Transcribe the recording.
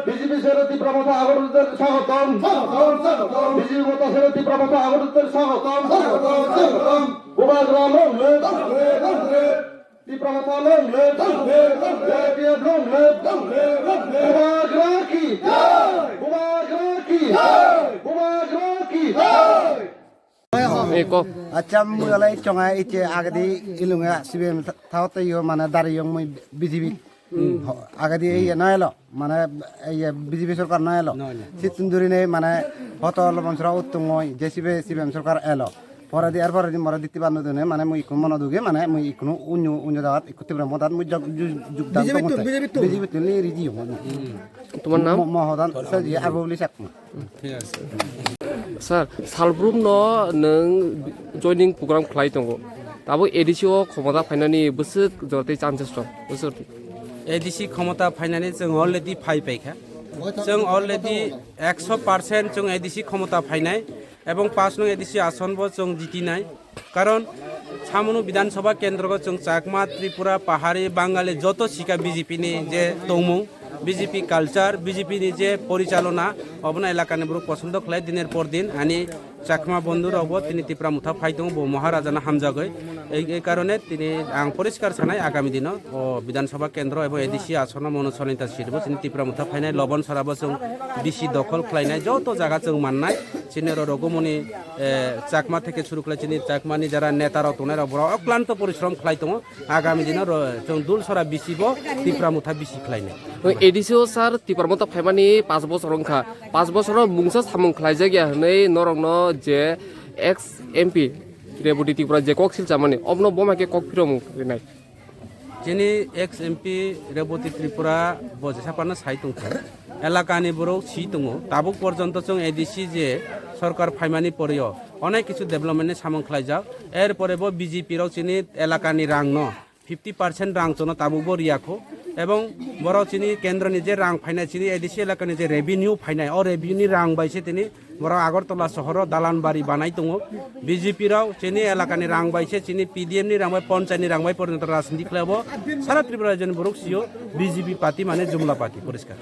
BJP সেরতি Pramatha আগরদের স্বাগতম BJP মত সেরতি প্রমথা আগরদের স্বাগতম উবাগ্রা লোংলে প্রমথা লোংলে উবাগ্রা কি উবাগ্রা কি উবাগ্রা কি আচ্ছা মুই অলai চঙা ইচে আগদি ইলুঙা সিবিএম থাওতে ইও মানে দাঁড়িয়ে মুই বিজেপি আগদি এই নয়লো মানে এই বিজেপি সরকার নয়লো সিতুন্দুরি নেই মানে হত লবণসরা উত্তম জেসিবি সিবিএম সরকার এলো পরে দি এরপরে দি মরে দিতে পারনো দিনে মানে মুই কোন মনে দুগে মানে মুই কোনো অন্য জায়গাত তীব্র মতাত মুই যোগদান বিজেপি তুলি রিজি তোমার নাম মহদান সজি আবুলি সাকমা ঠিক আছে স্যার সালব্রুম ন নों জয়নিং প্রোগ্রাম খালাই दङ दाबो एडिसिअ ক্ষমতা फाइनानि बोसोर जरते चान्सेस दं बोसोर एडिसि क्षमता फाइनानि जों अलरेडि फाइबायखा जों अलरेडि 100% जों एडिसि क्षमता फाइनाय এবং 5 নং এডিসি আসনবো जों জিতিনাय কারণ সামনু বিধানসভা কেন্দ্রগো जों চাকমা ত্রিপুরা পাহাড়ি বাঙালি যত শিকা বিজেপি নি যে দংমু বিজেপি কালচার বিজেপি নি যে পরিচালনা অবনা এলাকানি ব্রু পছন্দ খাই দিনের পর দিন আনি চাকমা বন্ধুর অব তিনি ত্রিপুরা মুথা ফাইদং বো মহারাজানা হামজাগৈ এই কারণে তিনি আং পরিষ্কার সানাই আগামী দিন ও বিধানসভা কেন্দ্র এবং এডিসি আসন মনোসনিতা সিটবো তিনি ত্রিপুরা মুথা ফাইনাই লবণ সরাবো जों বিসি দখল খাইনাই যত জায়গা जों মাননাই চিনের রঘুমণি চাকমা থেকে শুরু করে চিনি চাকমানি যারা নেতারা তোনার অক্লান্ত পরিশ্রম খাই দङ আগামী দিন जों দুল সরা বিসিব ত্রিপুরা মুথা বিসি খাইনাই एडिसिअ सार ত্রিপুরা মুথা ফাইমানি 5 বছর রংখা 5 বছর মুংসা সামং খাই জায়গা হनै নরংন যে एक्स एमपी रेबुटी ত্রিপুরা যে কক্সিল চামানি অবন বমাকে কক ফিরম রিনাই যিনি एक्स एमपी रेबुटी ত্রিপুরা বজেসাপানা সাইতংখা এলাকানি বড় সি দङ তাবু পর্যন্ত जों एडिसि যে সরকার ফাইমানি পরেও অনেক কিছু ডেভেলপমেন্টে সামং খাই যাও এরপরে বিজেপি রাও চিনি এলাকানি রাং ন 50% রাং চনো তাবু বরিয়াখো এবং বড় চিনি কেন্দ্র নিজে রাং ফাইনাই চিনি এডিসি এলাকানি যে রেভিনিউ ফাইনাই ও রেভিনিউ রাং বাইছে তিনি বড় আগরতলা শহর দালান বাড়ি বানাই দङ বিজেপি রাও চিনি এলাকানি রাং বাইছে চিনি পিডিএম নি রাংবাই পঞ্চায়েতনি রাংবাই পর্যন্ত রাজনীতি খেলাবো সারা ত্রিপুরা জন বড় সিও বিজেপি পার্টি মানে জুমলা পার্টি পরিষ্কার